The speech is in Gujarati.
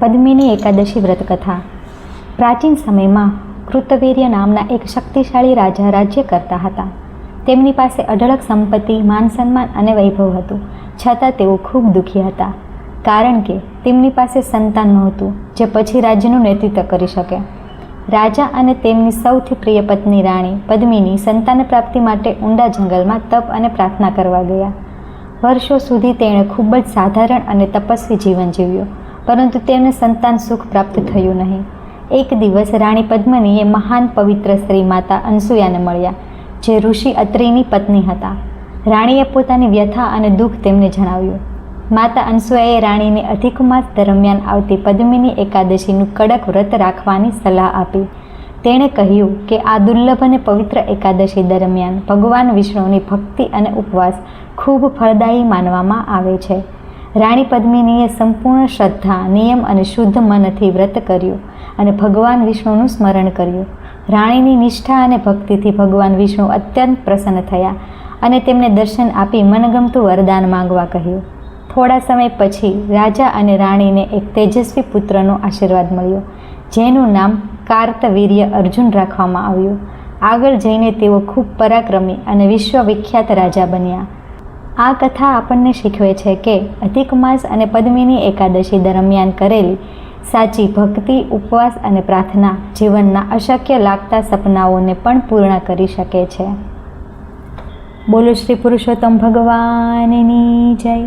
પદ્મિની એકાદશી વ્રતકથા। પ્રાચીન સમયમાં કૃતવીર્ય નામના એક શક્તિશાળી રાજા રાજ્ય કરતા હતા। તેમની પાસે અઢળક સંપત્તિ, માન સન્માન અને વૈભવ હતું, છતાં તેઓ ખૂબ દુઃખી હતા, કારણ કે તેમની પાસે સંતાન નહોતું જે પછી રાજ્યનું નેતૃત્વ કરી શકે। રાજા અને તેમની સૌથી પ્રિય પત્ની રાણી પદ્મિની સંતાન પ્રાપ્તિ માટે ઊંડા જંગલમાં તપ અને પ્રાર્થના કરવા ગયા। વર્ષો સુધી તેણે ખૂબ જ સાધારણ અને તપસ્વી જીવન જીવ્યું, પરંતુ તેમને સંતાન સુખ પ્રાપ્ત થયું નહીં। એક દિવસ રાણી પદ્મિનીએ મહાન પવિત્ર સ્ત્રી માતા અનસૂયાને મળ્યા, જે ઋષિ અત્રિની પત્ની હતા। રાણીએ પોતાની વ્યથા અને દુઃખ તેમને જણાવ્યું। માતા અનસૂયાએ રાણીને અધિક માસ દરમિયાન આવતી પદ્મિની એકાદશીનું કડક વ્રત રાખવાની સલાહ આપી। તેણે કહ્યું કે આ દુર્લભ અને પવિત્ર એકાદશી દરમિયાન ભગવાન વિષ્ણુની ભક્તિ અને ઉપવાસ ખૂબ ફળદાયી માનવામાં આવે છે। રાણી પદ્મિનીએ સંપૂર્ણ શ્રદ્ધા, નિયમ અને શુદ્ધ મનથી વ્રત કર્યું અને ભગવાન વિષ્ણુનું સ્મરણ કર્યું। રાણીની નિષ્ઠા અને ભક્તિથી ભગવાન વિષ્ણુ અત્યંત પ્રસન્ન થયા અને તેમને દર્શન આપી મનગમતું વરદાન માંગવા કહ્યું। થોડા સમય પછી રાજા અને રાણીને એક તેજસ્વી પુત્રનો આશીર્વાદ મળ્યો, જેનું નામ કાર્તવીર્ય અર્જુન રાખવામાં આવ્યું। આગળ જઈને તેઓ ખૂબ પરાક્રમી અને વિશ્વવિખ્યાત રાજા બન્યા। આ કથા આપણને શીખવે છે કે અધિક માસ અને પદ્મિની એકાદશી દરમિયાન કરેલી સાચી ભક્તિ, ઉપવાસ અને પ્રાર્થના જીવનના અશક્ય લાગતા સપનાઓને પણ પૂર્ણ કરી શકે છે। બોલો શ્રી પુરુષોત્તમ ભગવાનની જય।